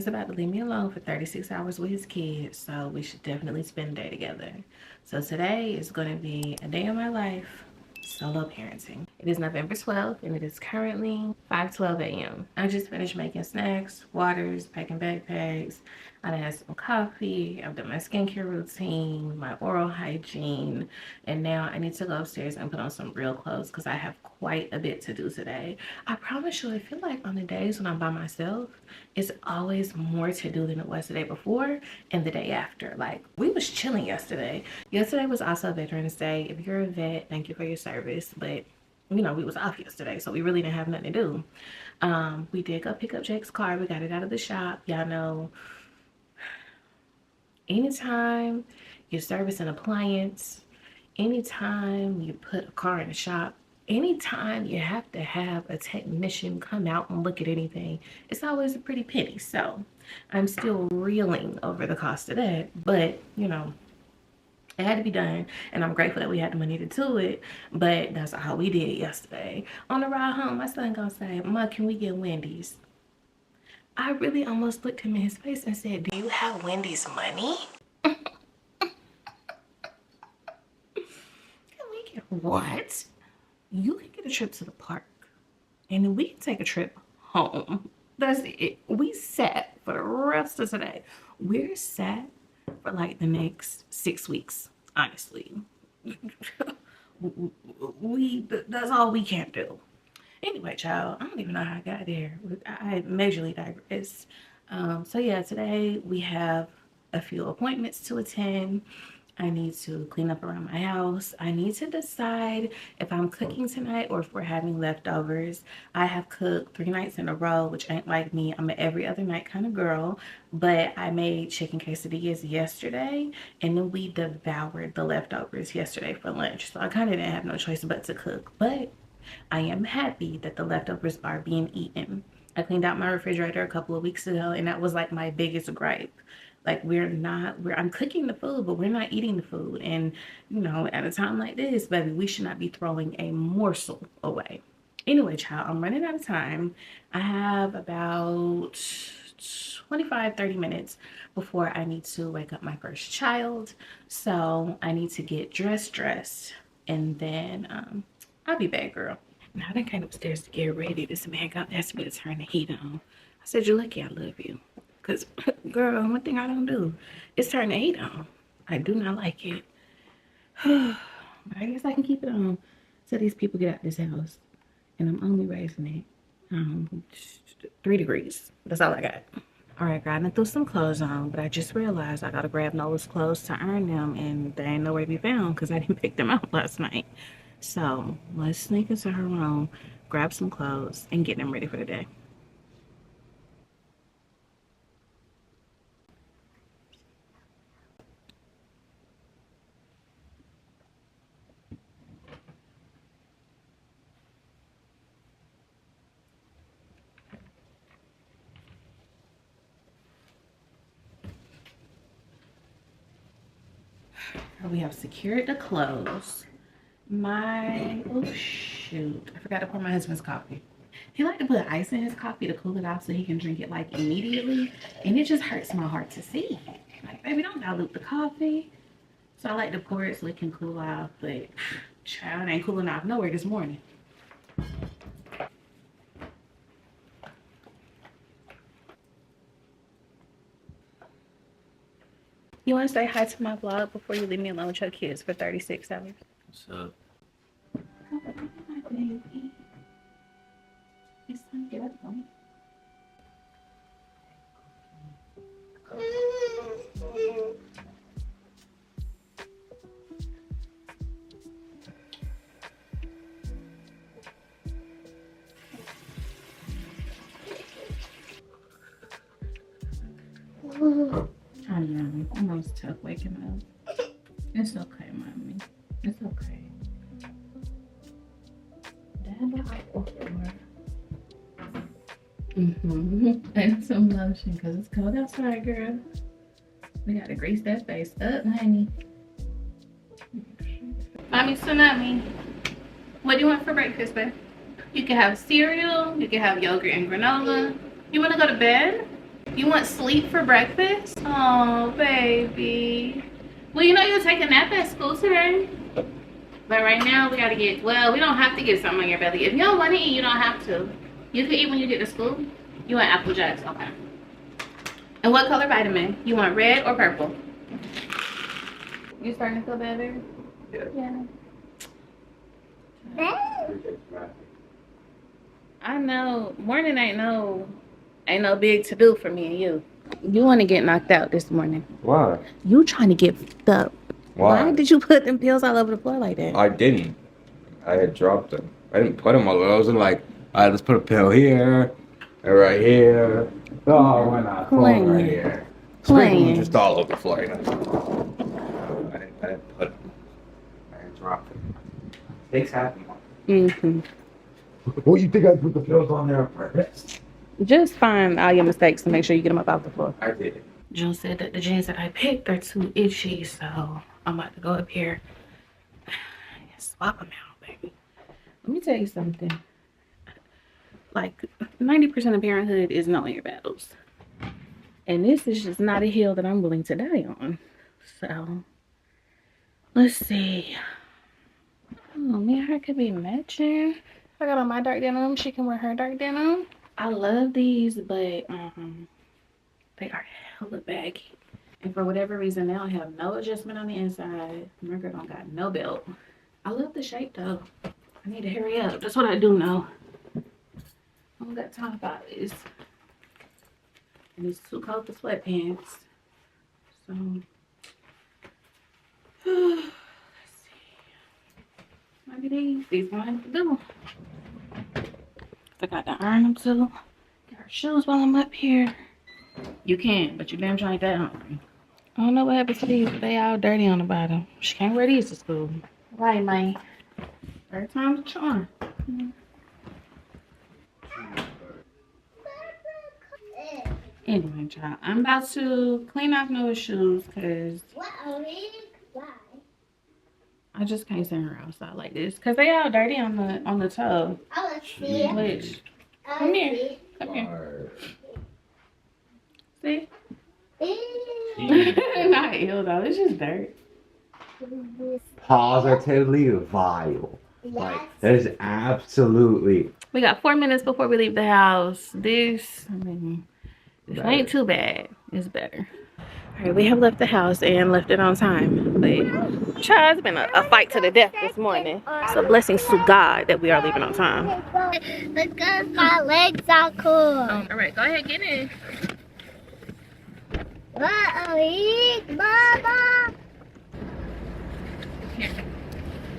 is about to leave me alone for 36 hours with his kids, so we should definitely spend a day together. So today is going to be a day of my life, solo parenting. It is November 12th and it is currently 5:12 a.m. I just finished making snacks, waters, packing backpacks. I had some coffee. I've done my skincare routine, my oral hygiene, and now I need to go upstairs and put on some real clothes because I have quite a bit to do today. I promise you, I feel like on the days when I'm by myself, it's always more to do than it was the day before and the day after. Like, we was chilling yesterday. Yesterday was also Veterans Day. If you're a vet, thank you for your service, but you know, we was off yesterday, so we really didn't have nothing to do. We did go pick up Jake's car. We got it out of the shop. Y'all know, anytime you service an appliance, anytime you put a car in the shop, anytime you have to have a technician come out and look at anything, it's always a pretty penny. So I'm still reeling over the cost of that, but you know, it had to be done, and I'm grateful that we had the money to do it. But that's how we did yesterday. On the ride home, my son gonna say, "Ma, can we get Wendy's?" I really almost looked him in his face and said, "Do you have Wendy's money?" Can we get what? You can get a trip to the park, and then we can take a trip home. That's it. We sat for the rest of today. We're sat for like the next 6 weeks, honestly. That's all we can do. Anyway, child, I don't even know how I got there. I majorly digress. So yeah, today we have a few appointments to attend. I need to clean up around my house. I need to decide if I'm cooking tonight or if we're having leftovers. I have cooked 3 nights in a row, which ain't like me. I'm an every other night kind of girl, but I made chicken quesadillas yesterday, and then we devoured the leftovers yesterday for lunch. So I kind of didn't have no choice but to cook, but I am happy that the leftovers are being eaten. I cleaned out my refrigerator a couple of weeks ago, and that was like my biggest gripe. Like, I'm cooking the food, but we're not eating the food. And, you know, at a time like this, baby, we should not be throwing a morsel away. Anyway, child, I'm running out of time. I have about 25-30 minutes before I need to wake up my first child. So I need to get dressed, and then I'll be back, girl. Now I came upstairs to get ready. This man got asked me to turn the heat on. I said, "You're lucky I love you." Because, girl, one thing I don't do is turn the heat on. I do not like it. But I guess I can keep it on till these people get out this house. And I'm only raising it 3 degrees. That's all I got. All right, girl, I threw some clothes on, but I just realized I got to grab Nola's clothes to iron them, and they ain't nowhere to be found because I didn't pick them out last night. So let's sneak into her room, grab some clothes, and get them ready for the day. We have secured the clothes. Oh shoot, I forgot to pour my husband's coffee. He liked to put ice in his coffee to cool it off so he can drink it like immediately, and it just hurts my heart to see. Like, baby, don't dilute the coffee. So I like to pour it so it can cool off, but child, it ain't cooling off nowhere this morning. You want to say hi to my vlog before you leave me alone with your kids for 36 hours? What's up? Oh, my baby. It's time to get up on me. I know. I know it's tough waking up. It's okay, mommy. It's okay. And some lotion because it's cold outside, girl. We gotta grease that face up, honey. Mommy Tsunami, what do you want for breakfast, babe? You can have cereal, you can have yogurt and granola. You wanna go to bed? You want sleep for breakfast? Oh, baby. Well, you know you'll take a nap at school today. But right now, we gotta get, well, we don't have to get something on your belly. If you don't want to eat, you don't have to. You can eat when you get to school. You want Apple Jacks, okay. And what color vitamin? You want red or purple? You starting to feel better? Yeah. I know, morning ain't no big to do for me and you. You want to get knocked out this morning. Why? You trying to get fucked up. Why? Why did you put them pills all over the floor like that? I didn't. I had dropped them. I didn't put them all over. I wasn't like, all right, let's put a pill here, and right here. Oh, why not? Playing. Right here. Sprinkle them just all over the floor. You know? I didn't put them. I didn't drop them. Things happen. Mm-hmm. What, you think I put the pills on there on purpose? Just find all your mistakes and make sure you get them up off the floor. I did it. June said that the jeans that I picked are too itchy, so I'm about to go up here and swap them out, baby. Let me tell you something. Like, 90% of parenthood is knowing your battles. And this is just not a hill that I'm willing to die on. So, let's see. Oh, me and her could be matching. I got on my dark denim. She can wear her dark denim. I love these, but they are hella baggy. And for whatever reason, they don't have no adjustment on the inside. My girl don't got no belt. I love the shape though. I need to hurry up. That's what I do know. I don't got time for this. And it's too cold for sweatpants. So, let's see. Maybe these gonna have to do. I got to iron them too. Get her shoes while I'm up here. You can, but you damn sure ain't that hungry. I don't know what happened to these, but they all dirty on the bottom. She can't wear these to school. Right, man. Third time's a charm. Anyway, child, I'm about to clean off Noah's shoes because I just can't send her outside like this because they all dirty on the toe. Which, come here. Come here. See? Not ill though, it's just dirt. Positively vile. Like, that is absolutely. We got 4 minutes before we leave the house. This ain't too bad. It's better. All right, we have left the house and left it on time. But child, it's been a fight to the death this morning. So blessings to God that we are leaving on time. Because my legs are cool. All right, go ahead, get in. Mama. Here.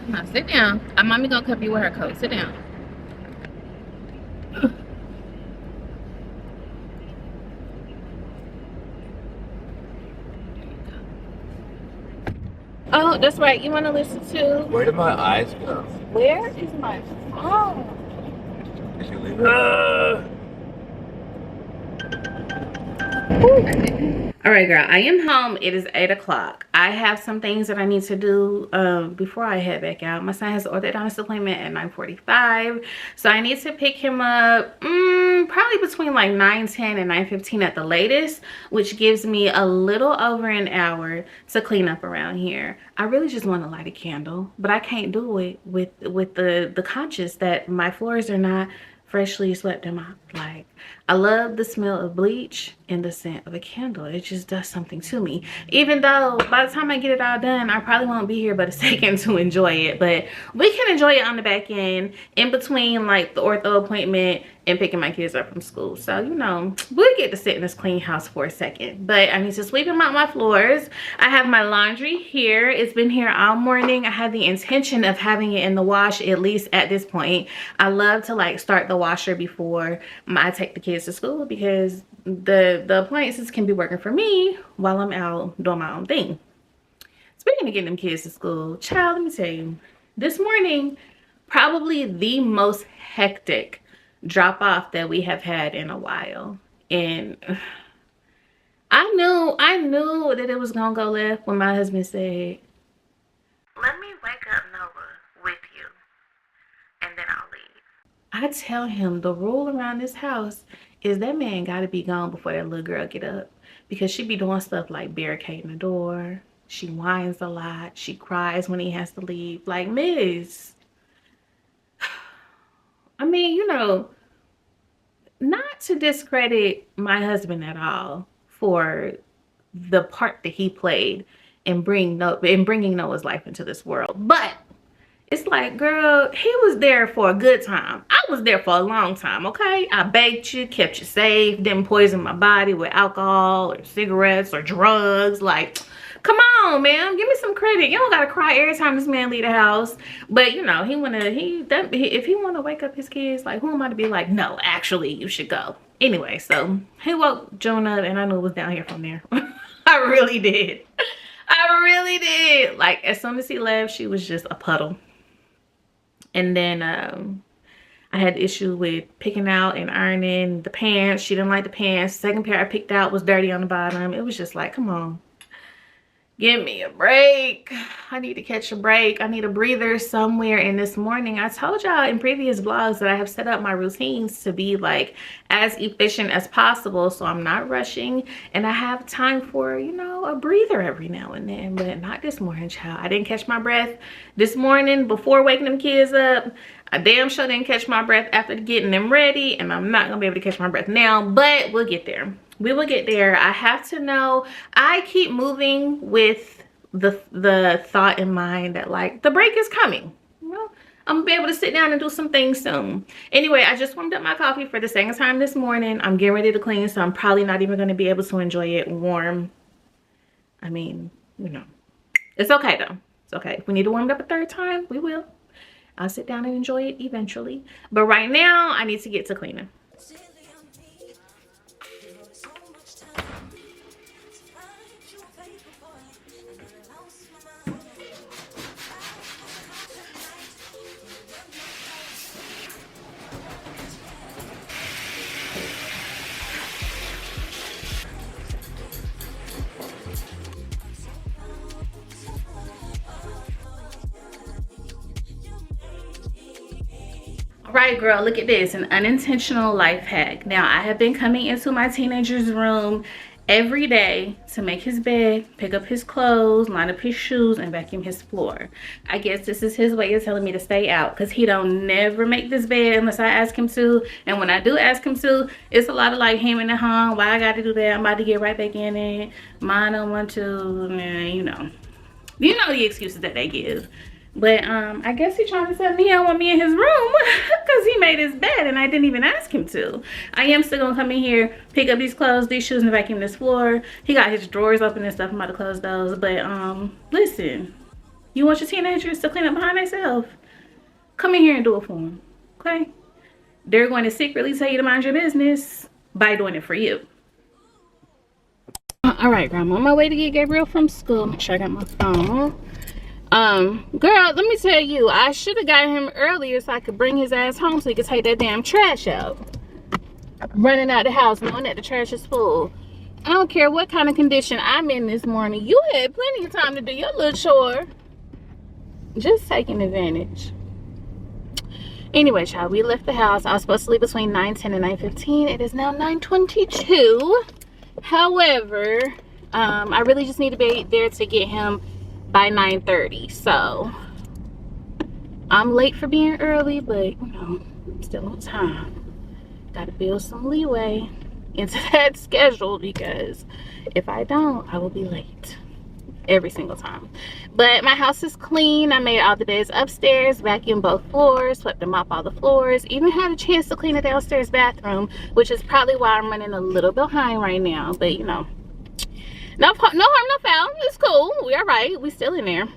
Come on, sit down. Mommy gonna cover you with her coat. Sit down. Oh, that's right. You want to listen to? Where did my eyes go? Where is my phone? Did you leave it? All right, girl, I am home. It is 8 o'clock. I have some things that I need to do before I head back out. My son has an orthodontist appointment at 9:45, so I need to pick him up probably between like 9:10 and 9:15 at the latest, which gives me a little over an hour to clean up around here. I really just want to light a candle, but I can't do it with the conscience that my floors are not freshly swept and mopped. Like, I love the smell of bleach and the scent of a candle. It just does something to me. Even though by the time I get it all done, I probably won't be here but a second to enjoy it. But we can enjoy it on the back end in between like the ortho appointment and picking my kids up from school. So, you know, we'll get to sit in this clean house for a second. But I need to sweep and mop my floors. I have my laundry here. It's been here all morning. I had the intention of having it in the wash, at least at this point. I love to like start the washer before I take the kids to school because the appliances can be working for me while I'm out doing my own thing. Speaking of getting them kids to school, child, let me tell you, this morning, probably the most hectic drop off that we have had in a while. And I knew that it was gonna go left when my husband said, "Let me wake up Noah with you and then I'll leave." I tell him the rule around this house is that man gotta be gone before that little girl get up, because she be doing stuff like barricading the door. She whines a lot. She cries when he has to leave. Like, miss, I mean, you know, not to discredit my husband at all for the part that he played in bringing Noah's life into this world, but it's like, girl, he was there for a good time. I was there for a long time, okay? I baked you, kept you safe, didn't poison my body with alcohol or cigarettes or drugs. Like, come on, man, give me some credit. You don't gotta cry every time this man leave the house. But you know, if he wanna wake up his kids, like, who am I to be like, no, actually, you should go. Anyway, so he woke Joan up, and I knew it was down here from there. I really did. I really did. Like, as soon as he left, she was just a puddle. And then I had issue with picking out and ironing the pants. She didn't like the pants. Second pair I picked out was dirty on the bottom. It was just like, come on, give me a break. I need to catch a break. I need a breather somewhere. And this morning, I told y'all in previous vlogs that I have set up my routines to be like as efficient as possible, so I'm not rushing and I have time for, you know, a breather every now and then. But not this morning, child. I didn't catch my breath this morning before waking them kids up. I damn sure didn't catch my breath after getting them ready, and I'm not gonna be able to catch my breath now, but we'll get there. We will get there. I have to know. I keep moving with the thought in mind that, like, the break is coming. You know, I'm gonna be able to sit down and do some things soon. Anyway, I just warmed up my coffee for the second time this morning. I'm getting ready to clean, so I'm probably not even gonna be able to enjoy it warm. I mean, you know, it's okay though. It's okay. If we need to warm it up a third time, we will. I'll sit down and enjoy it eventually. But right now, I need to get to cleaning. Right, girl, look at this, an unintentional life hack. Now, I have been coming into my teenager's room every day to make his bed, pick up his clothes, line up his shoes, and vacuum his floor. I guess this is his way of telling me to stay out, because he don't never make this bed unless I ask him to. And when I do ask him to, it's a lot of like hemming and hawing. Why I got to do that? I'm about to get right back in it. Mine don't want to, you know the excuses that they give. But I guess he's trying to tell me he don't want me in his room because he made his bed and I didn't even ask him to. I am still gonna come in here, pick up these clothes, these shoes, and vacuum this floor. He got his drawers open and stuff. I'm about to close those. But listen, you want your teenagers to clean up behind themselves? Come in here and do it for them, okay? They're going to secretly tell you to mind your business by doing it for you. All right, girl, I'm on my way to get Gabriel from school. Make sure I got my phone. Girl, let me tell you, I should have got him earlier so I could bring his ass home so he could take that damn trash out. Running out the house knowing that the trash is full. I don't care what kind of condition I'm in this morning. You had plenty of time to do your little chore. Just taking advantage. Anyway, child, we left the house. I was supposed to leave between 9:10 and 9:15. It is now 9:22. However, I really just need to be there to get him by 9:30. So I'm late for being early, but you know, still on time. Gotta build some leeway into that schedule, because if I don't, I will be late every single time. But my house is clean. I made all the beds upstairs, vacuumed both floors, swept and mopped all the floors, even had a chance to clean the downstairs bathroom, which is probably why I'm running a little behind right now. But you know, no harm, no foul. It's cool. We all right. We still in there.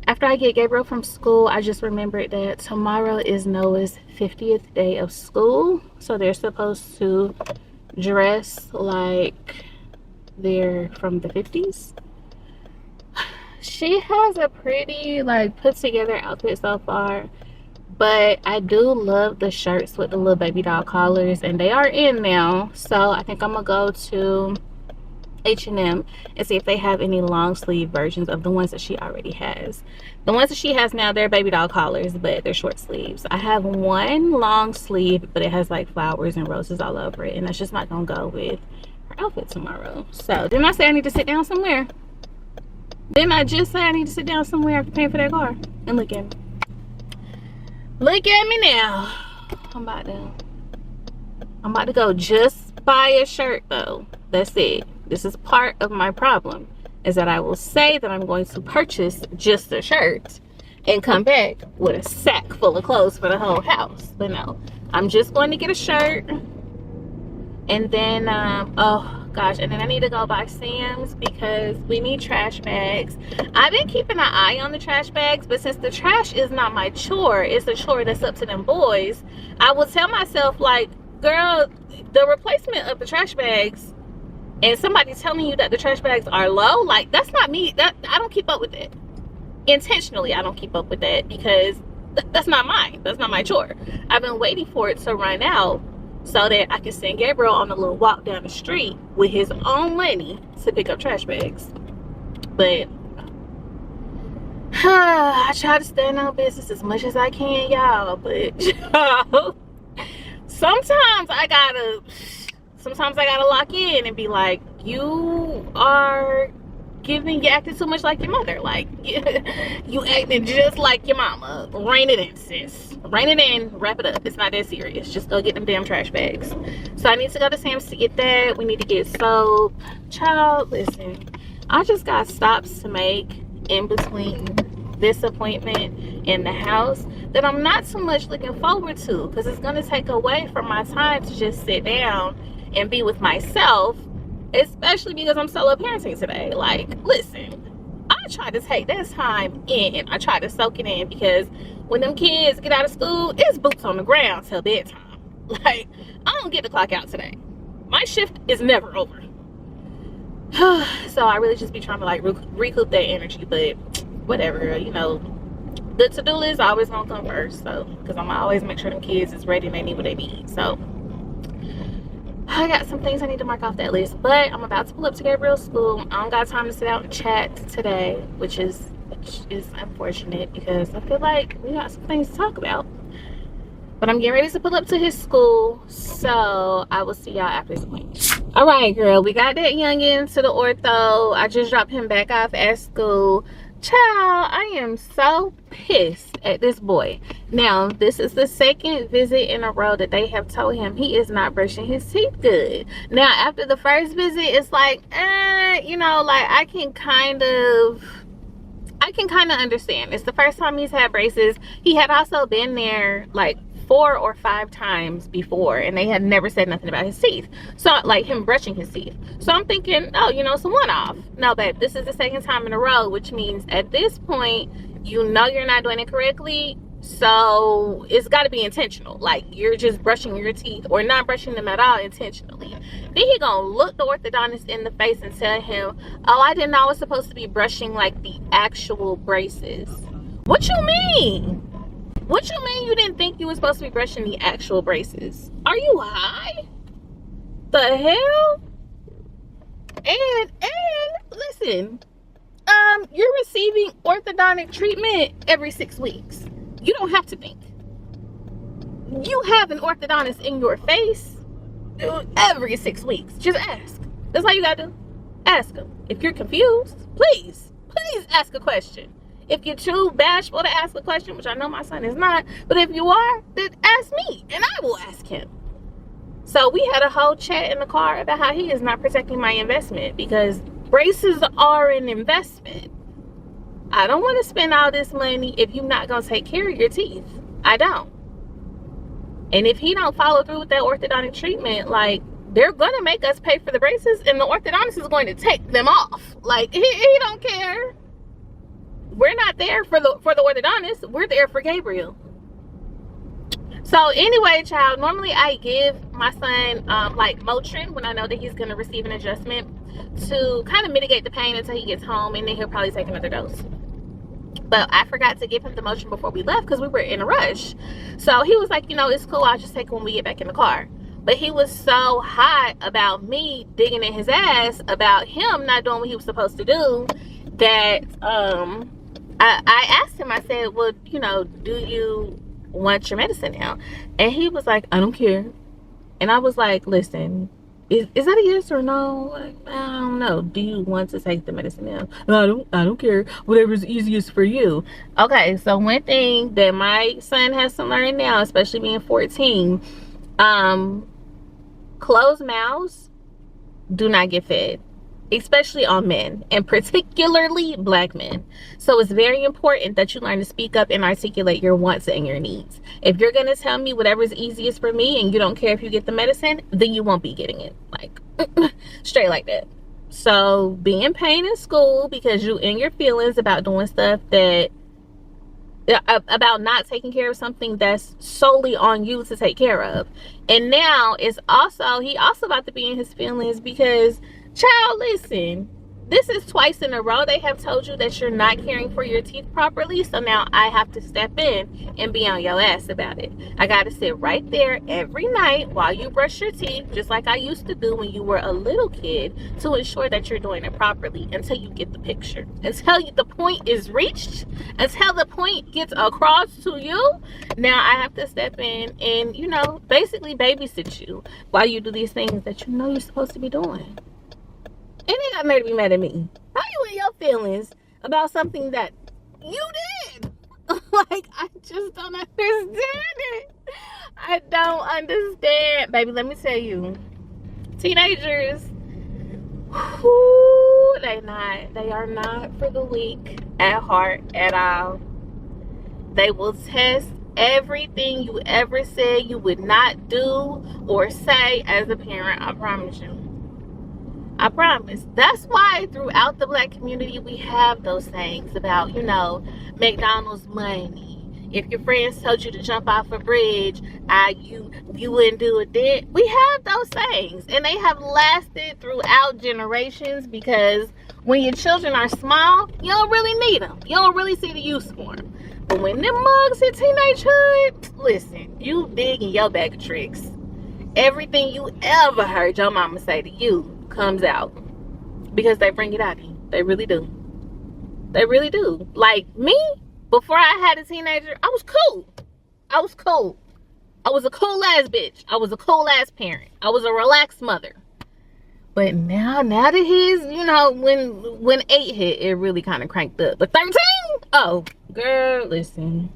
After I get Gabriel from school, I just remembered that tomorrow is Noah's 50th day of school. So they're supposed to dress like they're from the 50s. She has a pretty like put together outfit so far, but I do love the shirts with the little baby doll collars, and they are in now. So I think I'm gonna go to H&M and see if they have any long sleeve versions of the ones that she already has. The ones that she has now, they're baby doll collars, but they're short sleeves. I have one long sleeve, but it has like flowers and roses all over it, and that's just not gonna go with her outfit tomorrow. So didn't I say I need to sit down somewhere? Didn't I just say I need to sit down somewhere after paying for that car? And look at me. Look at me now. I'm about to go just buy a shirt though. That's it. This is part of my problem, is that I will say that I'm going to purchase just a shirt and come back with a sack full of clothes for the whole house. But no, I'm just going to get a shirt, and then oh gosh, and then I need to go buy Sam's because we need trash bags. I've been keeping an eye on the trash bags, but since the trash is not my chore, it's a chore that's up to them boys, I will tell myself like, girl, the replacement of the trash bags, and somebody telling you that the trash bags are low, like, that's not me. That I don't keep up with that. Intentionally, I don't keep up with that because that's not mine. That's not my chore. I've been waiting for it to run out so that I can send Gabriel on a little walk down the street with his own money to pick up trash bags. But I try to stay on business as much as I can, y'all. But sometimes I gotta lock in and be like, you acting too much like your mother. Like, you acting just like your mama. Rein it in, sis. Rein it in, wrap it up. It's not that serious. Just go get them damn trash bags. So I need to go to Sam's to get that. We need to get soap. Child, listen, I just got stops to make in between this appointment in the house that I'm not too much looking forward to, because it's going to take away from my time to just sit down and be with myself, especially because I'm solo parenting today. Like, listen, I try to take this time in. I try to soak it in, because when them kids get out of school, it's boots on the ground till bedtime. Like, I don't get to clock out today. My shift is never over. So I really just be trying to like recoup that energy, but whatever, you know, the to-do list always gonna come first. So, because I'm always make sure them kids is ready and they need what they need. So I got some things I need to mark off that list, but I'm about to pull up to Gabriel's school. I don't got time to sit out and chat today, which is unfortunate, because I feel like we got some things to talk about. But I'm getting ready to pull up to his school, so I will see y'all after this point. All right, girl, we got that youngin to the ortho. I just dropped him back off at school. Child, I am so pissed at this boy. Now, this is the second visit in a row that they have told him he is not brushing his teeth good. Now, after the first visit, it's like, you know, like I can kind of understand. It's the first time he's had braces. He had also been there like 4 or 5 times before, and they had never said nothing about his teeth, so like him brushing his teeth. So I'm thinking, oh, you know, it's a one-off. No, babe, this is the second time in a row, which means at this point, you know, you're not doing it correctly, so it's got to be intentional. Like, you're just brushing your teeth or not brushing them at all intentionally. Then he gonna look the orthodontist in the face and tell him, oh, I didn't know I was supposed to be brushing like the actual braces. What you mean? What you mean you didn't think you were supposed to be brushing the actual braces? Are you high? The hell? And listen, you're receiving orthodontic treatment every 6 weeks. You don't have to think. You have an orthodontist in your face every 6 weeks. Just ask. That's all you gotta do. Ask him. If you're confused, please ask a question. If you're too bashful to ask a question, which I know my son is not, but if you are, then ask me and I will ask him. So we had a whole chat in the car about how he is not protecting my investment, because braces are an investment. I don't want to spend all this money if you're not going to take care of your teeth. I don't. And if he don't follow through with that orthodontic treatment, like, they're going to make us pay for the braces, and the orthodontist is going to take them off. Like, he don't care. We're not there for the orthodontist. We're there for Gabriel. So anyway, child, normally I give my son like Motrin when I know that he's going to receive an adjustment to kind of mitigate the pain until he gets home, and then he'll probably take another dose. But I forgot to give him the Motrin before we left because we were in a rush. So he was like, you know, it's cool, I'll just take it when we get back in the car. But he was so hot about me digging in his ass about him not doing what he was supposed to do that I asked him, I said, well, you know, do you want your medicine now? And he was like, I don't care. And I was like, listen, is that a yes or no? Like, I don't know. Do you want to take the medicine now? No, I don't care. Whatever's easiest for you. Okay, so one thing that my son has to learn now, especially being 14, closed mouths do not get fed, especially on men, and particularly black men. So it's very important that you learn to speak up and articulate your wants and your needs. If you're gonna tell me whatever's easiest for me and you don't care if you get the medicine, then you won't be getting it. Like straight like that. So be in pain in school because you in your feelings about doing stuff that about not taking care of something that's solely on you to take care of. And now it's also he also about to be in his feelings because, child, listen, this is twice in a row they have told you that you're not caring for your teeth properly. So now I have to step in and be on your ass about it. I got to sit right there every night while you brush your teeth, just like I used to do when you were a little kid, to ensure that you're doing it properly until you get the picture. Until the point is reached, until the point gets across to you, now I have to step in and, you know, basically babysit you while you do these things that you know you're supposed to be doing. And they got made to be mad at me. How you in your feelings about something that you did? Like, I just don't understand it. I don't understand. Baby, let me tell you. Teenagers, whoo, they are not for the weak at heart at all. They will test everything you ever said you would not do or say as a parent, I promise you. I promise. That's why throughout the black community we have those things about, you know, McDonald's money. If your friends told you to jump off a bridge, you wouldn't do it then. We have those things, and they have lasted throughout generations because when your children are small, you don't really need them. You don't really see the use for them. But when them mugs hit teenagehood, listen, you big in your bag of tricks. Everything you ever heard your mama say to you comes out because they bring it out of you. They really do. They really do. Like me, before I had a teenager, I was cool. I was cool. I was a cool ass bitch. I was a cool ass parent. I was a relaxed mother. But now that he's, you know, when 8 hit, it really kind of cranked up. But 13? Oh, girl, listen.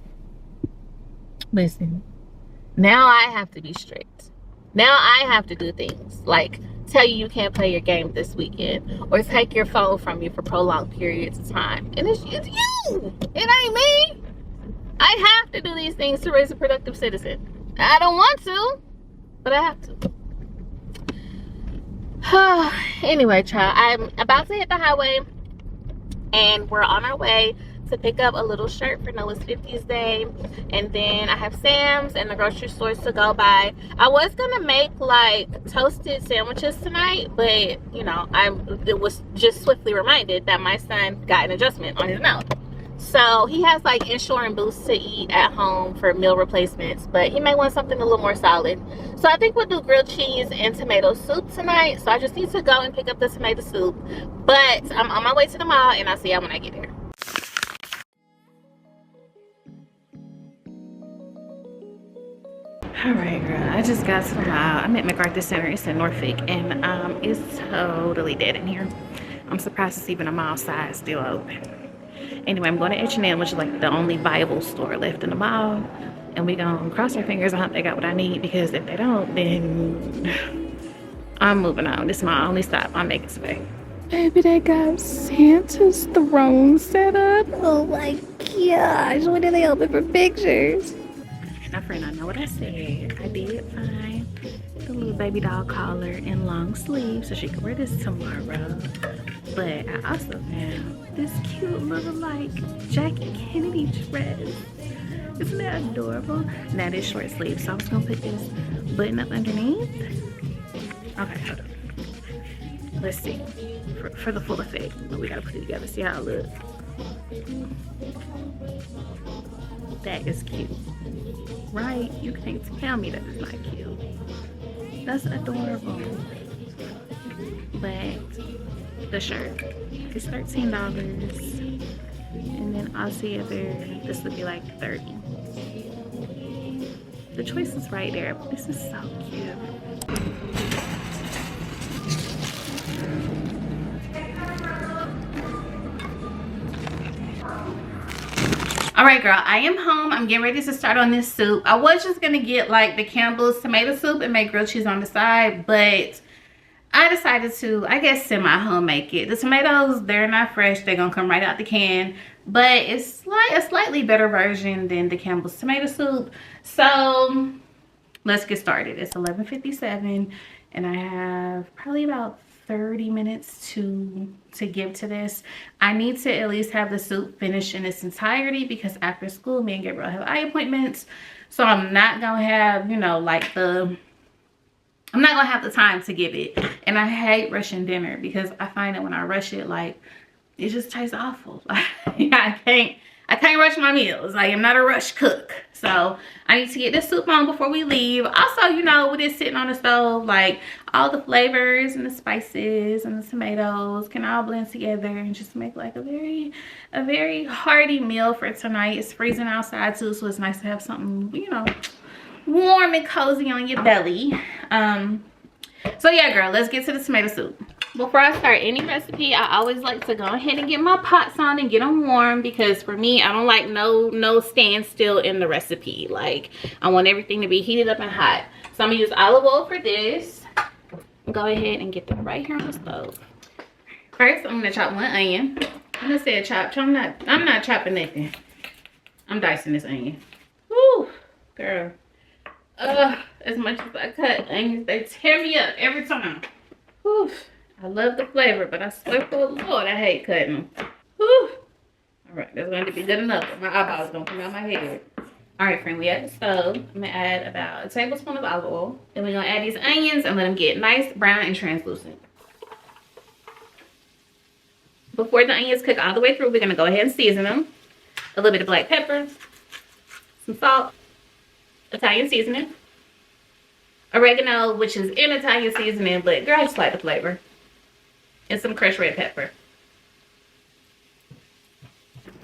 Now I have to be strict. Now I have to do things like tell you can't play your game this weekend or take your phone from you for prolonged periods of time. And it's you. It ain't me. I have to do these things to raise a productive citizen. I don't want to, but I have to. Anyway, child, I'm about to hit the highway and we're on our way to pick up a little shirt for Noah's 50th day, and then I have Sam's and the grocery stores to go by. I was gonna make like toasted sandwiches tonight, but you know, it was just swiftly reminded that my son got an adjustment on his mouth, so he has like Ensure and Boost to eat at home for meal replacements, but he may want something a little more solid. So I think we'll do grilled cheese and tomato soup tonight. So I just need to go and pick up the tomato soup, but I'm on my way to the mall and I'll see y'all when I get there. All right, girl, I just got to the mall. I'm at MacArthur Center. It's in Norfolk, and it's totally dead in here. I'm surprised it's even a mall size still open. Anyway, I'm going to H&M, which is like the only viable store left in the mall, and we gonna cross our fingers and hope they got what I need, because if they don't, then I'm moving on. This is my only stop. I'm making some way. Baby, they got Santa's throne set up. Oh my gosh, when are they open for pictures? My friend, I know what I said. I did find the little baby doll collar and long sleeves so she could wear this tomorrow. But I also found this cute little like Jackie Kennedy dress. Isn't that adorable? Now this short sleeve, so I was gonna put this button up underneath. Okay, hold on. Let's see. For the full effect, but we gotta put it together. See how it looks. That is cute, right? You can't tell me that it's not cute. That's adorable. But the shirt is $13. And then altogether, this would be like 30. The choice is right there, but this is so cute. All right, girl, I am home. I'm getting ready to start on this soup. I was just gonna get like the Campbell's tomato soup and make grilled cheese on the side, but I decided to, I guess, semi-home make it. The tomatoes, they're not fresh. They're gonna come right out the can, but it's like a slightly better version than the Campbell's tomato soup. So let's get started. It's 11:57 and I have probably about 30 minutes to give to this. I need to at least have the soup finished in its entirety because after school, me and Gabriel have eye appointments. So I'm not gonna have, you know, like I'm not gonna have the time to give it. And I hate rushing dinner because I find that when I rush it, like, it just tastes awful. Like, I can't rush my meals. I am not a rush cook. So I need to get this soup on before we leave. Also, you know, with it sitting on the stove, like all the flavors and the spices and the tomatoes can all blend together and just make like a very hearty meal for tonight. It's freezing outside too, so it's nice to have something, you know, warm and cozy on your belly. So yeah, girl, let's get to the tomato soup. Before I start any recipe, I always like to go ahead and get my pots on and get them warm because for me, I don't like no standstill in the recipe. Like, I want everything to be heated up and hot. So I'm gonna use olive oil for this. Go ahead and get them right here on the stove. First, I'm gonna chop one onion. I'm gonna say chop. I'm not chopping nothing. I'm dicing this onion. Woo, girl. As much as I cut onions, they tear me up every time. Whew. I love the flavor, but I swear for the Lord, I hate cutting them. Whew. All right, that's going to be good enough. My eyeballs don't come out my head. All right, friend, we at the stove. I'm going to add about a tablespoon of olive oil. Then we're going to add these onions and let them get nice, brown, and translucent. Before the onions cook all the way through, we're going to go ahead and season them. A little bit of black pepper, some salt, Italian seasoning, oregano, which is in Italian seasoning, but girl, I just like the flavor, and some crushed red pepper.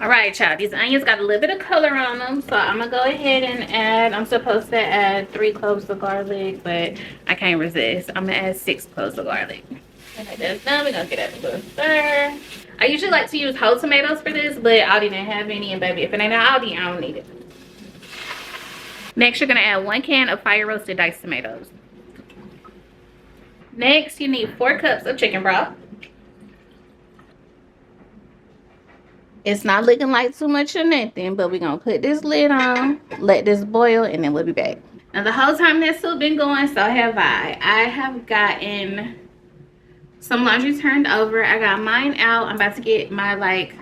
All right, child, these onions got a little bit of color on them, so I'm gonna go ahead and add, I'm supposed to add 3 cloves of garlic, but I can't resist. I'm gonna add 6 cloves of garlic. Okay, that's done. We're gonna get that a little stir. I usually like to use whole tomatoes for this, but Aldi didn't have any, and baby, if it ain't Aldi, I don't need it. Next, you're gonna add 1 can of fire roasted diced tomatoes. Next, you need 4 cups of chicken broth. It's not looking like too much or nothing, but we're gonna put this lid on, let this boil, and then we'll be back. Now, the whole time this soup been going, so have I. I have gotten some laundry turned over. I got mine out. I'm about to get my, like,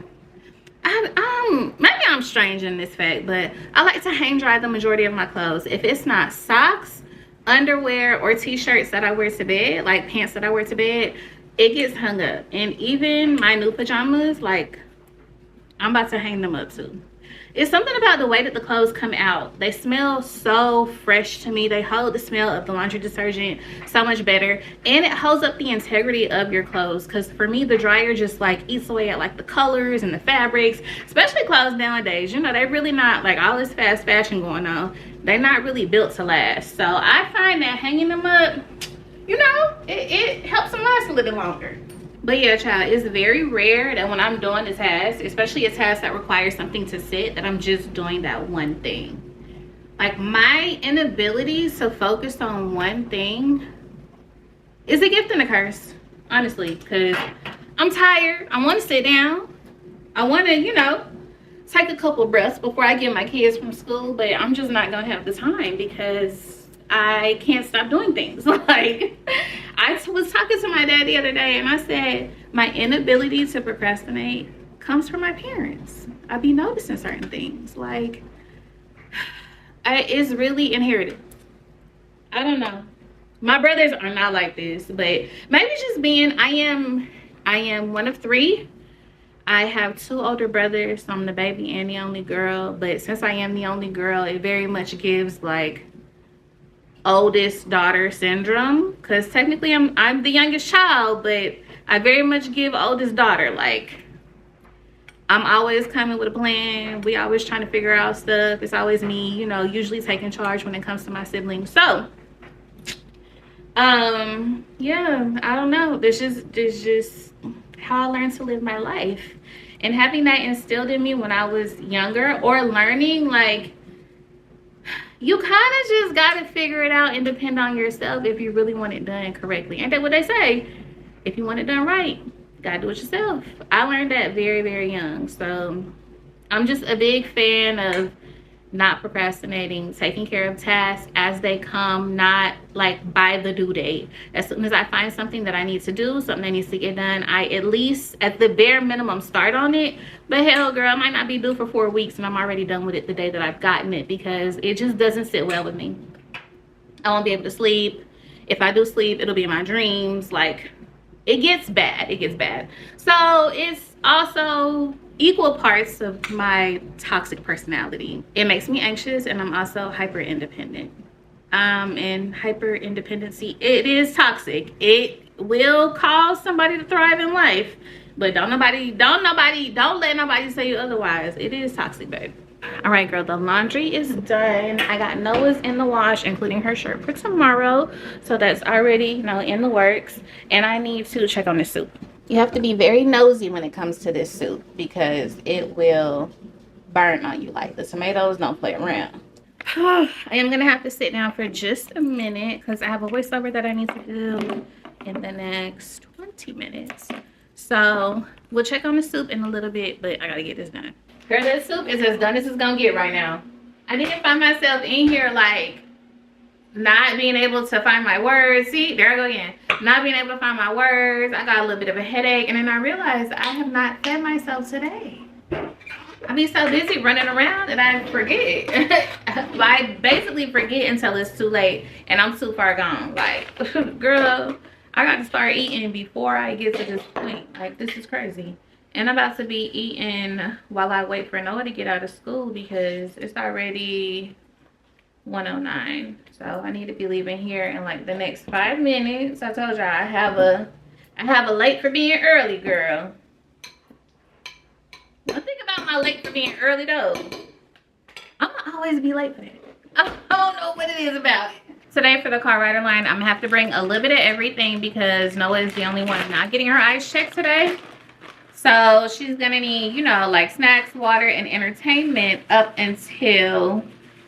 maybe I'm strange in this fact, but I like to hang dry the majority of my clothes. If it's not socks, underwear, or t-shirts that I wear to bed, like pants that I wear to bed, it gets hung up. And even my new pajamas, like, I'm about to hang them up too. It's something about the way that the clothes come out. They smell so fresh to me. They hold the smell of the laundry detergent so much better, and it holds up the integrity of your clothes, because for me, the dryer just like eats away at like the colors and the fabrics, especially clothes nowadays. You know, they're really not, like, all this fast fashion going on, they're not really built to last. So I find that hanging them up, you know, it helps them last a little longer. But yeah, child, it's very rare that when I'm doing a task, especially a task that requires something to sit, that I'm just doing that one thing. Like, my inability to focus on one thing is a gift and a curse, honestly, because I'm tired. I want to sit down. I want to, you know, take a couple breaths before I get my kids from school, but I'm just not going to have the time because I can't stop doing things. Like, I was talking to my dad the other day and I said, my inability to procrastinate comes from my parents. I be noticing certain things. Like, it's really inherited. I don't know. My brothers are not like this, but maybe just being, I am one of 3. I have 2 older brothers, so I'm the baby and the only girl. But since I am the only girl, it very much gives, like, oldest daughter syndrome, because technically I'm the youngest child, but I very much give oldest daughter. Like, I'm always coming with a plan. We always trying to figure out stuff. It's always me, you know, usually taking charge when it comes to my siblings. So yeah, I don't know. This just how I learned to live my life. And having that instilled in me when I was younger, or learning, like, you kind of just got to figure it out and depend on yourself if you really want it done correctly. Ain't that what they say? If you want it done right, you got to do it yourself. I learned that very, very young. So I'm just a big fan of not procrastinating, taking care of tasks as they come, not like by the due date. As soon as I find something that I need to do, something that needs to get done, I at least at the bare minimum start on it. But hell, girl, it might not be due for 4 weeks and I'm already done with it the day that I've gotten it, because it just doesn't sit well with me. I won't be able to sleep. If I do sleep, it'll be in my dreams. Like, it gets bad. It gets bad. So it's also equal parts of my toxic personality. It makes me anxious, and I'm also hyper independent. And hyper independency, it is toxic. It will cause somebody to thrive in life, but don't let nobody say you otherwise. It is toxic, babe. All right, girl, the laundry is done. I got Noah's in the wash, including her shirt for tomorrow, so that's already, you know, in the works. And I need to check on this soup. You have to be very nosy when it comes to this soup, because it will burn on you. Like, the tomatoes don't play around. I am gonna have to sit down for just a minute because I have a voiceover that I need to do in the next 20 minutes. So we'll check on the soup in a little bit, but I gotta get this done. Girl, this soup is as done as it's gonna get right now. I didn't find myself in here like not being able to find my words. See, there I go again. Not being able to find my words. I got a little bit of a headache, and then I realized I have not fed myself today. I be so busy running around that I forget. I basically forget until it's too late and I'm too far gone. Like, girl, I got to start eating before I get to this point. Like, this is crazy. And I'm about to be eating while I wait for Noah to get out of school, because it's already 1:09. So I need to be leaving here in like the next 5 minutes. I told y'all I have a late for being early, girl. One thing about my late for being early though, I'm gonna always be late for that. I don't know what it is about it. Today for the car rider line, I'm gonna have to bring a little bit of everything because Noah is the only one not getting her eyes checked today. So she's gonna need, you know, like snacks, water, and entertainment up until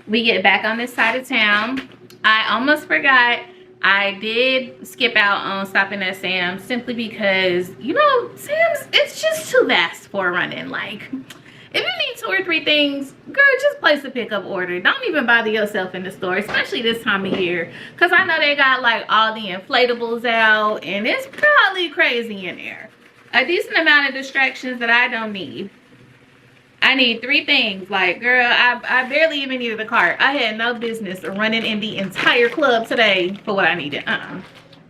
we get back on this side of town. I almost forgot, I did skip out on stopping at Sam's simply because, you know, Sam's, it's just too vast for running. Like, if you need 2 or 3 things, girl, just place a pickup order. Don't even bother yourself in the store, especially this time of year, because I know they got like all the inflatables out and it's probably crazy in there. A decent amount of distractions that I don't need. I need 3 things. Like, girl, I barely even needed a cart. I had no business running in the entire club today for what I needed.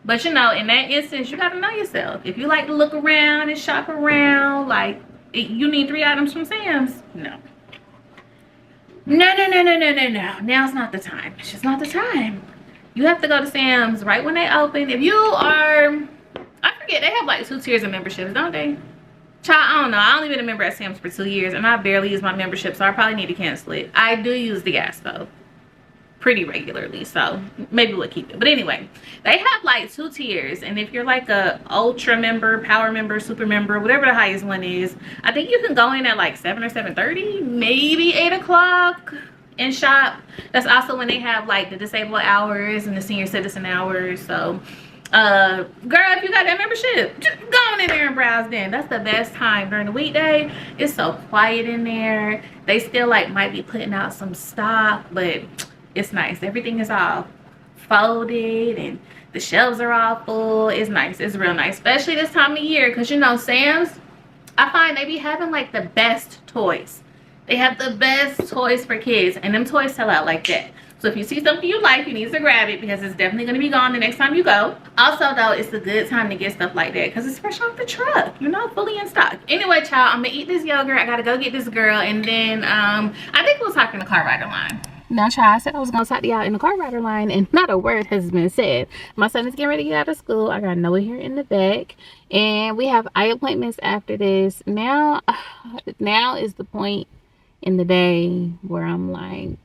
But you know, in that instance, you gotta know yourself. If you like to look around and shop around, like, you need 3 items from Sam's. No. No. Now's not the time. It's just not the time. You have to go to Sam's right when they open. If you are, I forget, they have like 2 tiers of memberships, don't they? Child, I don't know. I only been a member at Sam's for 2 years, and I barely use my membership, so I probably need to cancel it. I do use the gas though pretty regularly, so maybe we'll keep it. But anyway, they have like 2 tiers, and if you're like a ultra member, power member, super member, whatever the highest one is, I think you can go in at like 7 or 7:30, maybe 8 o'clock and shop. That's also when they have like the disabled hours and the senior citizen hours. So girl, if you got that membership, just go on in there and browse then. That's the best time during the weekday. It's so quiet in there. They still like might be putting out some stock, but it's nice. Everything is all folded and the shelves are all full. It's nice. It's real nice, especially this time of year, because you know, Sam's, I find they be having like the best toys. They have the best toys for kids, and them toys sell out like that. So if you see something you like, you need to grab it, because it's definitely going to be gone the next time you go. Also though, it's a good time to get stuff like that because it's fresh off the truck, you know, fully in stock. Anyway, child, I'm gonna eat this yogurt. I gotta go get this girl, and then I think we'll talk in the car rider line. Now, child, I said I was gonna talk to y'all in the car rider line, and not a word has been said. My son is getting ready to get out of school. I got Noah here in the back, and we have eye appointments after this. Now is the point in the day where I'm like,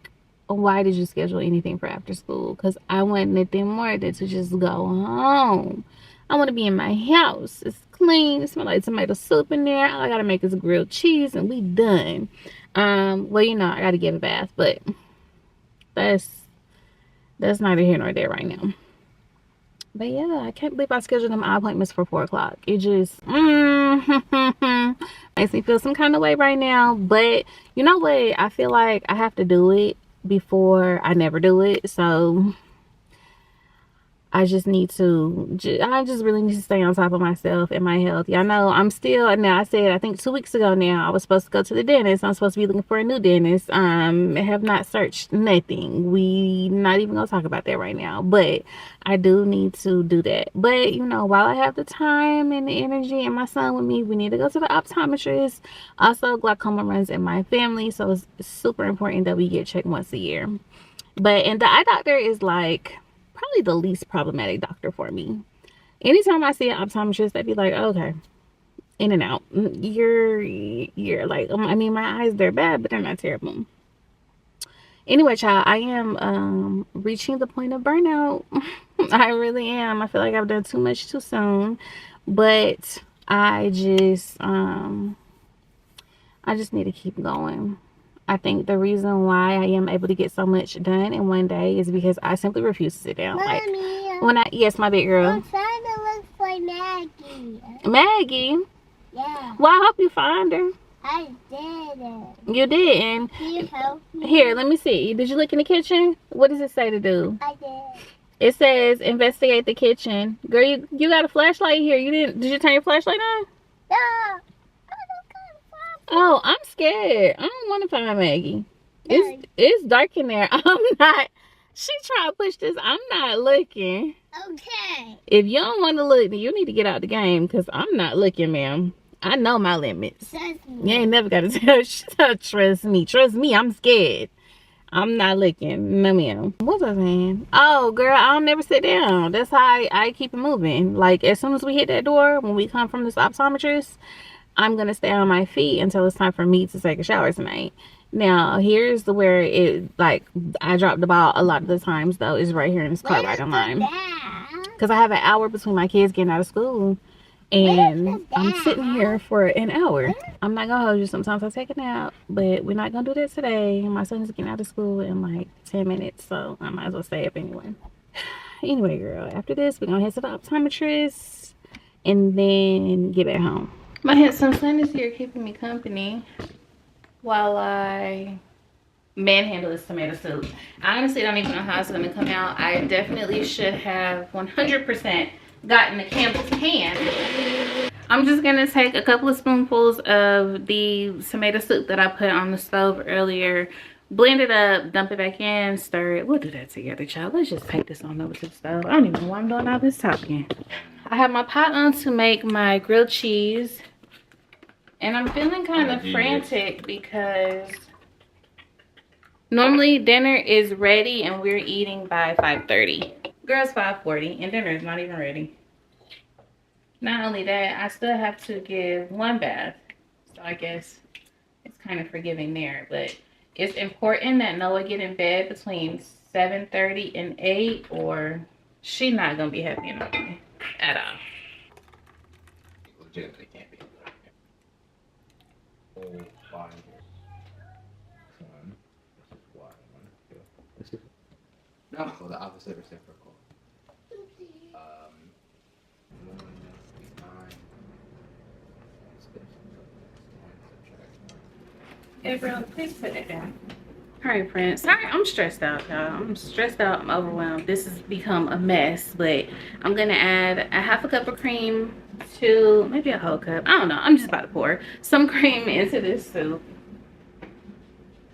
why did you schedule anything for after school? Because I want nothing more than to just go home. I want to be in my house. It's clean. It smells like tomato soup in there. All I gotta make is grilled cheese, and we done. Well, you know, I gotta give a bath, but that's neither here nor there right now. But yeah, I can't believe I scheduled them eye appointments for 4 o'clock. It just makes me feel some kind of way right now. But you know what? I feel like I have to do it before I never do it. So I just need to, I just really need to stay on top of myself and my health. Y'all know I'm still, now I said, I think 2 weeks ago now, I was supposed to go to the dentist. I'm supposed to be looking for a new dentist. I have not searched nothing. We not even gonna talk about that right now, but I do need to do that. But you know, while I have the time and the energy and my son with me, we need to go to the optometrist. Also, glaucoma runs in my family, so it's super important that we get checked once a year. And the eye doctor is like probably the least problematic doctor for me. Anytime I see an optometrist, they be like, okay, in and out. You're like, I mean, my eyes, they're bad, but they're not terrible. Anyway, child, I am reaching the point of burnout. I really am. I feel like I've done too much too soon, but I just need to keep going. I think the reason why I am able to get so much done in one day is because I simply refuse to sit down. Mommy, Like yes, my big girl. I'm trying to look for Maggie. Maggie? Yeah. Well, I hope you find her. I did it. You didn't. Can you help me? Here, let me see. Did you look in the kitchen? What does it say to do? I did. It says investigate the kitchen. Girl, you got a flashlight here. Did you turn your flashlight on? No. Oh, I'm scared. I don't want to find Maggie. It's dark in there. I'm not. She tried to push this. I'm not looking. Okay. If you don't want to look, then you need to get out the game because I'm not looking, ma'am. I know my limits. Trust You me. ain't never got to trust me. Trust me, I'm scared. I'm not looking. No, ma'am. What was I saying? Oh, girl, I'll never sit down. That's how I keep it moving. Like, as soon as we hit that door, when we come from this optometrist, I'm going to stay on my feet until it's time for me to take a shower tonight. Now, here's where it, like, I drop the ball a lot of the times, though, is right here in this car right on line. Because I have an hour between my kids getting out of school. And I'm sitting here for an hour. I'm not going to hold you. Sometimes I take a nap, but we're not going to do that today. My son is getting out of school in like 10 minutes, so I might as well stay up anyway. Anyway, girl, after this, we're going to head to the optometrist and then get back home. My handsome son is here keeping me company while I manhandle this tomato soup. I honestly don't even know how it's going to come out. I definitely should have 100% gotten the Campbell's can. I'm just going to take a couple of spoonfuls of the tomato soup that I put on the stove earlier, blend it up, dump it back in, stir it. We'll do that together, child. Let's just take this on over to the stove. I don't even know why I'm doing all this talking. I have my pot on to make my grilled cheese. And I'm feeling kind of frantic because normally dinner is ready and we're eating by 5:30. Girls, 5:40 and dinner is not even ready. Not only that, I still have to give one bath. So I guess it's kind of forgiving there. But it's important that Noah get in bed between 7:30 and 8 or she's not going to be happy enough at all. Legitimately can't be. No, well, the opposite reciprocal. 1 is 9. Hey, bro, please put it down. All right, friends. Sorry, I'm stressed out, y'all. I'm stressed out. I'm overwhelmed. This has become a mess, but I'm going to add a half a cup of cream to maybe a whole cup. I don't know. I'm just about to pour some cream into this soup.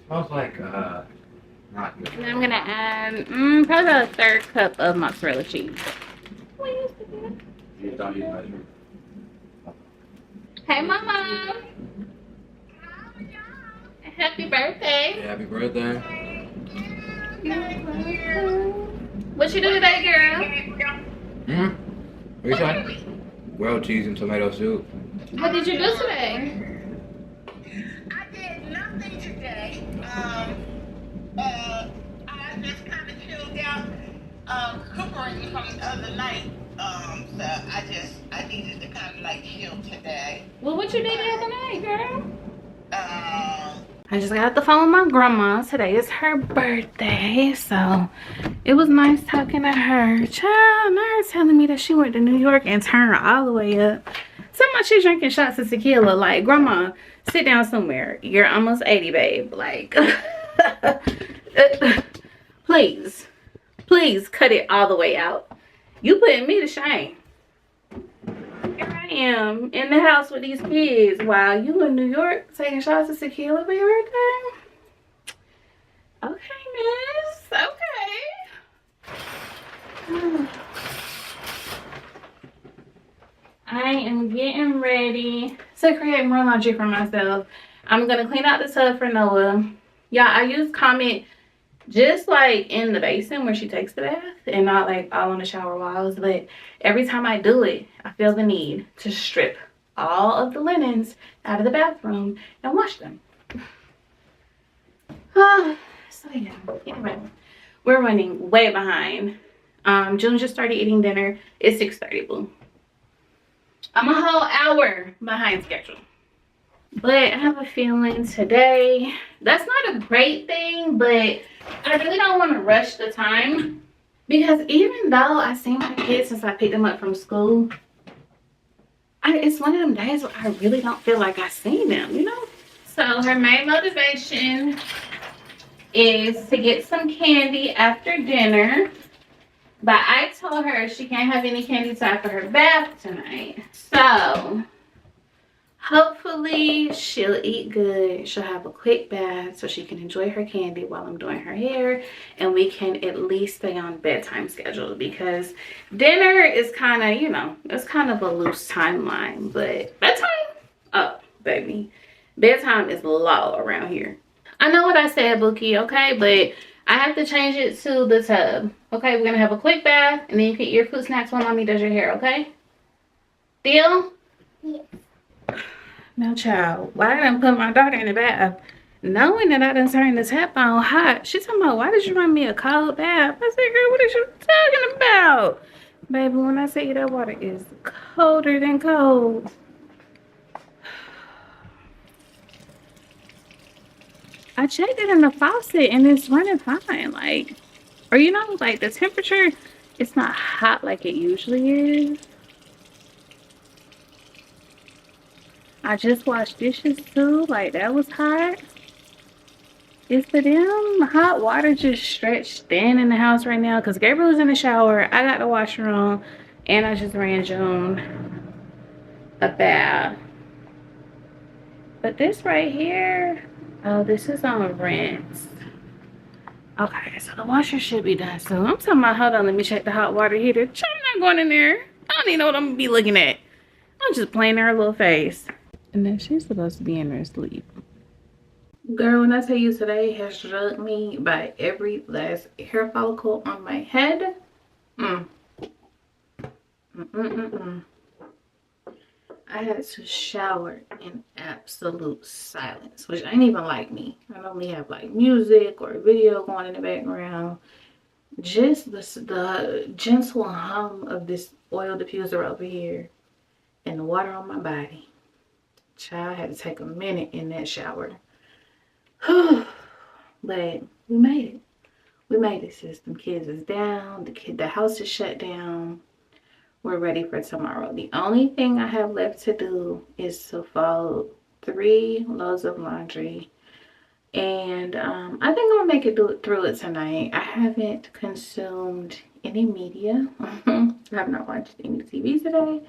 Smells like, not good. And then I'm going to add probably about a 1/3 cup of mozzarella cheese. You don't use measurement. Hey, Mama. Happy birthday. Yeah, happy birthday. What you do today, girl? What you saying? Grilled cheese and tomato soup. What did you do today? I did nothing today. I just kind of chilled out, recuperating from the other night. So I needed to kind of like chill today. Well, what you did the other night, girl? Um, I just got off the phone with my grandma. Today is her birthday, so it was nice talking to her. Child, and her telling me that she went to New York and turned all the way up. Somehow she's drinking shots of tequila. Like, grandma, sit down somewhere. You're almost 80, babe. Like, please cut it all the way out. You putting me to shame. Here I am in the house with these kids while you in New York taking shots of tequila for your birthday. Okay, miss. Okay. I am getting ready to create more laundry for myself. I'm gonna clean out the tub for Noah. Yeah, I use Comet just like in the basin where she takes the bath and not like all on the shower walls, but every time I do it, I feel the need to strip all of the linens out of the bathroom and wash them. So yeah, anyway, we're running way behind. June just started eating dinner. It's 6:30, boo. I'm a whole hour behind schedule. But I have a feeling today, that's not a great thing, but I really don't want to rush the time. Because even though I've seen my kids since I picked them up from school, it's one of them days where I really don't feel like I've seen them, you know? So her main motivation is to get some candy after dinner. But I told her she can't have any candy till after her bath tonight. So hopefully she'll eat good. She'll have a quick bath so she can enjoy her candy while I'm doing her hair. And we can at least stay on bedtime schedule because dinner is kind of, you know, it's kind of a loose timeline. But bedtime? Oh, baby. Bedtime is low around here. I know what I said, Bookie, okay? But I have to change it to the tub. Okay, we're going to have a quick bath and then you can eat your fruit snacks while mommy does your hair, okay? Deal? Yes. No, child. Why did I put my daughter in the bath? Knowing that I done turned the tap on hot. She's talking about, why did you run me a cold bath? I said, girl, what are you talking about? Baby, when I say that water is colder than cold. I checked it in the faucet and it's running fine. Like, or you know, like the temperature, it's not hot like it usually is. I just washed dishes too, like that was hot. Is the damn hot water just stretched thin in the house right now? Because Gabriel was in the shower, I got the washer on, and I just ran June a bath. But this right here, oh, this is on rinse. Okay, so the washer should be done soon. I'm talking about, hold on, let me check the hot water heater. I'm not going in there. I don't even know what I'm gonna be looking at. I'm just playing her little face. And then she's supposed to be in her sleep. Girl, when I tell you today has drugged me by every last hair follicle on my head. I had to shower in absolute silence, which ain't even like me. I normally have like music or video going in the background. Just the gentle hum of this oil diffuser over here and the water on my body. Child, had to take a minute in that shower. But we made it. We made it, sis. Them kids is down. The house is shut down. We're ready for tomorrow. The only thing I have left to do is to fold 3 loads of laundry. And I think I'm gonna make it through it tonight. I haven't consumed any media. I have not watched any TV today.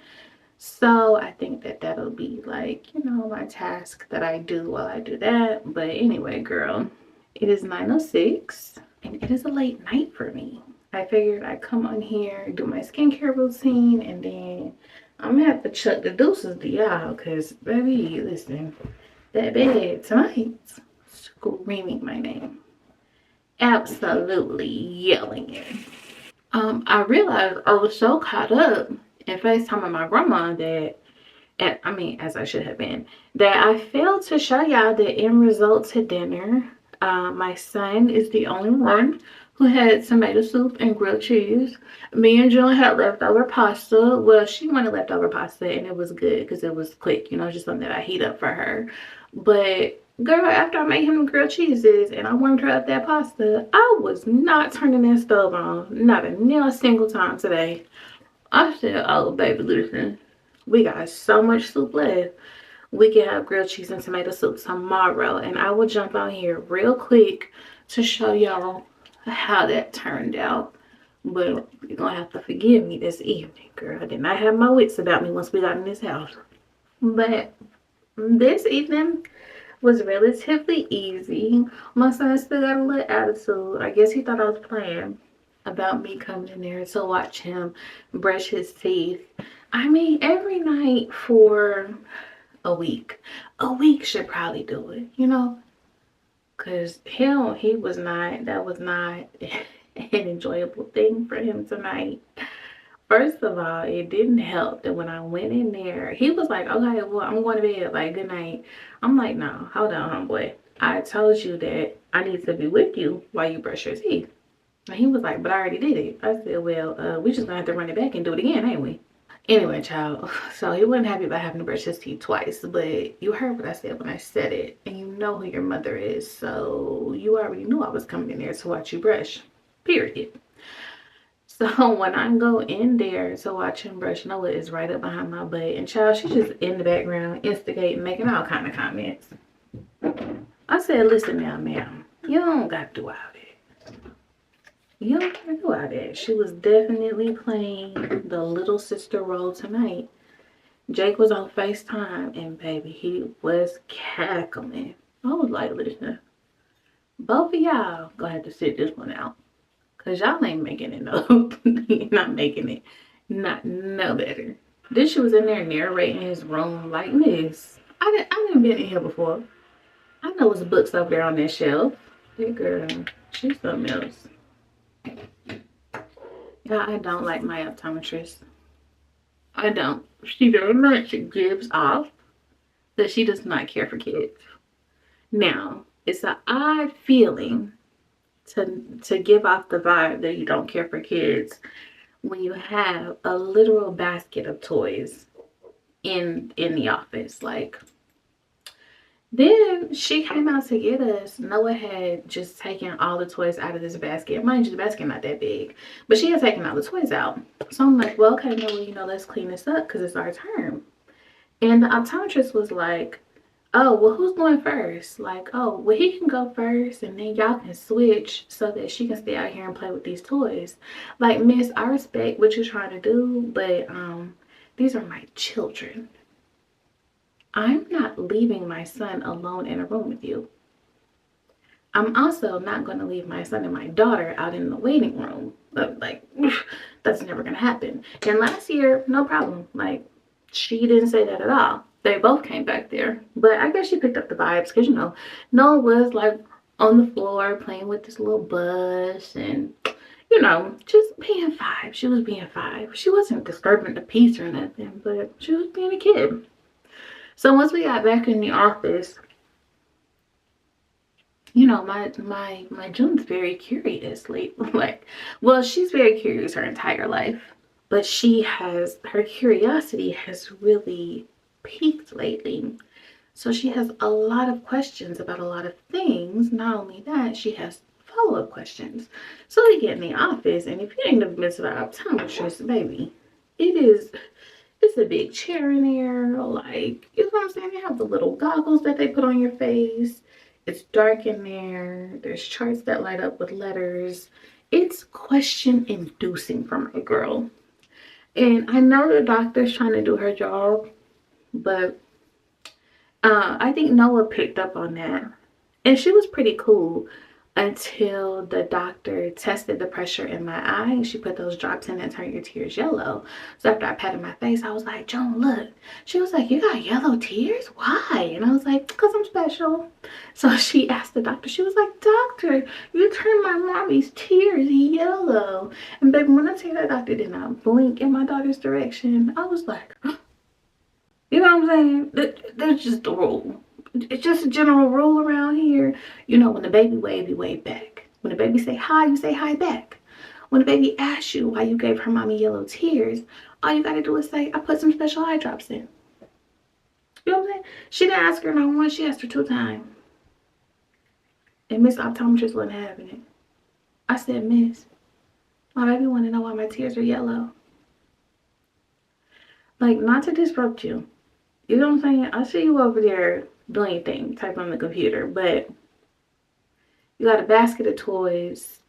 So I think that that'll be like, you know, my task that I do while I do that. But anyway, girl, it is 9:06 and it is a late night for me. I figured I'd come on here, do my skincare routine, and then I'm gonna have to chuck the deuces to y'all, because baby, listen, that bed tonight screaming my name. absolutely yelling it. I realized I was so caught up in FaceTiming my grandma that, as I should have been, that I failed to show y'all the end result to dinner. My son is the only one who had tomato soup and grilled cheese. Me and June had leftover pasta. Well, she wanted leftover pasta and it was good because it was quick, just something that I heat up for her. But girl, after I made him grilled cheeses and I warmed her up that pasta, I was not turning that stove on. Not a single time today. I said, oh, baby, listen, we got so much soup left. We can have grilled cheese and tomato soup tomorrow. And I will jump on here real quick to show y'all how that turned out. But you're going to have to forgive me this evening, girl. I did not have my wits about me once we got in this house. But this evening was relatively easy. My son still got a little attitude. I guess he thought I was playing about me coming in there to watch him brush his teeth. Every night for a week. A week should probably do it, because that was not an enjoyable thing for him tonight. First of all, it didn't help that when I went in there, he was like, okay, well, I'm going to bed, like, good night. I'm like, no, hold on, homeboy. I told you that I need to be with you while you brush your teeth. And he was like, but I already did it. I said, well, we just gonna have to run it back and do it again, ain't we? Anyway, child, so he wasn't happy about having to brush his teeth twice, but you heard what I said when I said it, and you know who your mother is, so you already knew I was coming in there to watch you brush, period. So when I go in there to watch him brush, Noah is right up behind my butt, and child, she's just in the background, instigating, making all kind of comments. I said, listen now, ma'am, you don't got to do all that. You don't gotta do all that. She was definitely playing the little sister role tonight. Jake was on FaceTime and baby, he was cackling. I was like, listen, both of y'all gonna have to sit this one out. Cause y'all ain't making it no, you're not making it not no better. Then she was in there narrating his room like this. I didn't been in here before. I know it's books over there on that shelf. That girl, she's something else. Yeah, I don't like my optometrist. I don't. She very much gives off that she does not care for kids. Now, it's an odd feeling to give off the vibe that you don't care for kids when you have a literal basket of toys in the office. Like, then she came out to get us. Noah had just taken all the toys out of this basket. Mind you, the basket not that big, but she had taken all the toys out. So I'm like, well, okay, Noah, let's clean this up because it's our turn. And the optometrist was like, oh, well, who's going first? Like, oh, well, he can go first and then y'all can switch so that she can stay out here and play with these toys. Like, miss, I respect what you're trying to do, but these are my children. I'm not leaving my son alone in a room with you. I'm also not going to leave my son and my daughter out in the waiting room. Like, that's never going to happen. And last year, no problem. Like, she didn't say that at all. They both came back there. But I guess she picked up the vibes because, Noah was like on the floor playing with this little bus and, just being 5. She was being 5. She wasn't disturbing the peace or nothing, but she was being a kid. So once we got back in the office, my June's very curious lately. Well, she's very curious her entire life, but her curiosity has really peaked lately. So she has a lot of questions about a lot of things. Not only that, she has follow-up questions. So we get in the office, and if you ain't never been to the optometrist, baby, it's a big chair in there, like, you know what I'm saying? They have the little goggles that they put on your face. It's dark in there. There's charts that light up with letters. It's question-inducing for my girl. And I know the doctor's trying to do her job, but I think Noah picked up on that. And she was pretty cool. until the doctor tested the pressure in my eye, and she put those drops in and turned your tears yellow. So after I patted my face, I was like, Joan, look. She was like, you got yellow tears? Why? And I was like, because I'm special. So she asked the doctor, she was like, doctor, you turned my mommy's tears yellow. And baby, when I tell you that doctor did not blink in my daughter's direction, I was like, you know what I'm saying? That's just the rule. It's just a general rule around here. You know, when the baby wave, you wave back. When the baby say hi, you say hi back. When the baby asks you why you gave her mommy yellow tears, all you gotta do is say, I put some special eye drops in. You know what I'm saying? She didn't ask her not once, she asked her 2 times. And Miss Optometrist wasn't having it. I said, Miss, my baby wanna know why my tears are yellow. Like, not to disrupt you. You know what I'm saying? I see you over there doing your thing, type on the computer, but you got a basket of toys.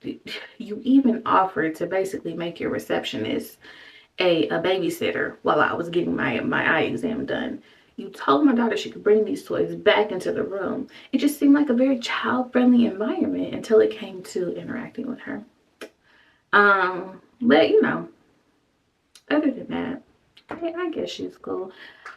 You even offered to basically make your receptionist a babysitter while I was getting my eye exam done. You told my daughter she could bring these toys back into the room. It just seemed like a very child-friendly environment until it came to interacting with her. But you know, other than that, I guess she's cool.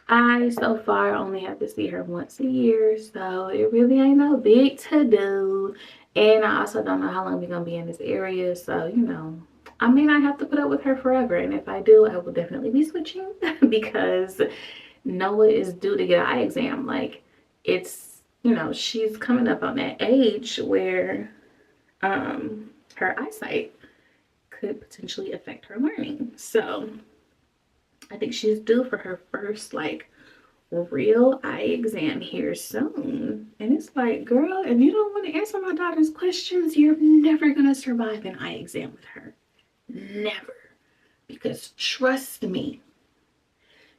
I so far only have to see her once a year, so it really ain't no big to do. And I also don't know how long we're gonna be in this area, so you know, I may not have to put up with her forever. And if I do, I will definitely be switching because Noah is due to get an eye exam. Like, it's, you know, she's coming up on that age where her eyesight could potentially affect her learning. So I think she's due for her first like real eye exam here soon. And it's like, girl, if you don't want to answer my daughter's questions, you're never gonna survive an eye exam with her. Never. Because trust me,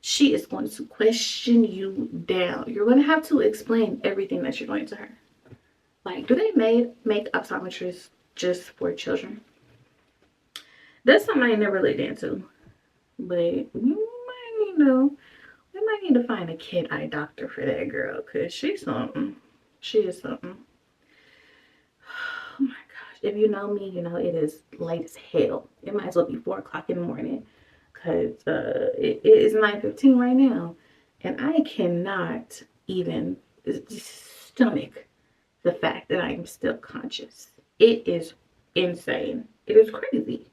she is going to question you down. You're going to have to explain everything that you're doing to her. Like, do they make optometrists just for children? That's something I never looked into. But we might need to find a kid eye doctor for that girl, because she's something. She is something. Oh my gosh. If you know me, you know it is late as hell. It might as well be 4 o'clock in the morning. Because it is 9:15 right now. And I cannot even stomach the fact that I am still conscious. It is insane. It is crazy.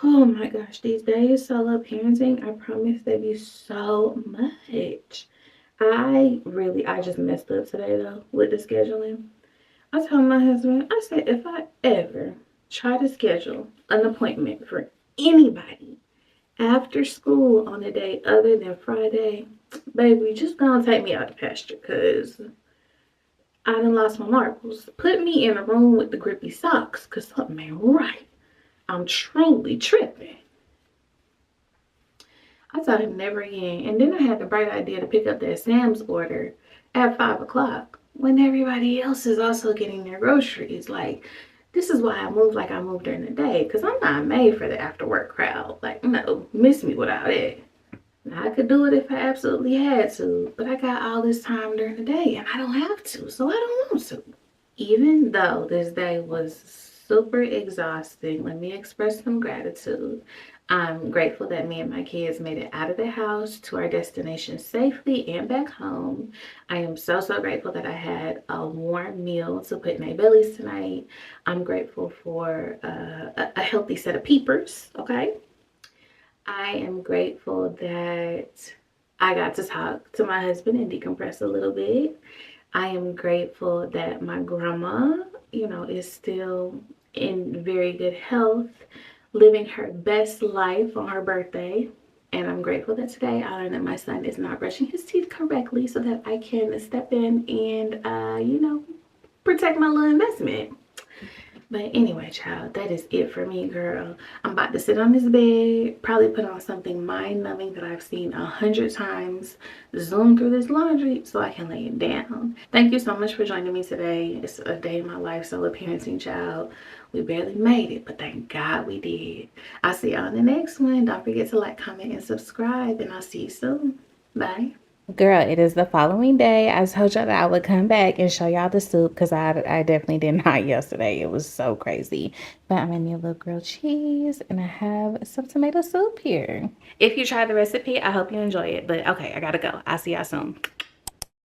Oh my gosh, these days solo parenting, I promise they be so much. I just messed up today though with the scheduling. I told my husband, I said, if I ever try to schedule an appointment for anybody after school on a day other than Friday, baby, just gonna take me out to pasture, because I done lost my marbles. Put me in a room with the grippy socks, because something ain't right. I'm truly tripping. I told him never again. And then I had the bright idea to pick up that Sam's order at 5 o'clock when everybody else is also getting their groceries. Like, this is why I move like I move during the day, because I'm not made for the after work crowd. Like, no, miss me without it. Now, I could do it if I absolutely had to, but I got all this time during the day and I don't have to, so I don't want to. Even though this day was super exhausting, let me express some gratitude. I'm grateful that me and my kids made it out of the house to our destination safely and back home. I am so grateful that I had a warm meal to put in their bellies tonight. I'm grateful for a healthy set of peepers, okay? I am grateful that I got to talk to my husband and decompress a little bit. I am grateful that my grandma, you know, is still in very good health, living her best life on her birthday. And I'm grateful that today I learned that my son is not brushing his teeth correctly, so that I can step in and, you know, protect my little investment. But anyway, child, that is it for me, girl. I'm about to sit on this bed, probably put on something mind-numbing that I've seen 100 times, zoom through this laundry so I can lay it down. Thank you so much for joining me today. It's a day in my life, solo parenting, child. We barely made it, but thank God we did. I'll see y'all in the next one. Don't forget to like, comment, and subscribe, and I'll see you soon. Bye. Girl, it is the following day. I told y'all that I would come back and show y'all the soup because I definitely did not yesterday. It was so crazy. But I made me a little grilled cheese and I have some tomato soup here. If you try the recipe, I hope you enjoy it. But okay, I gotta go. I'll see y'all soon.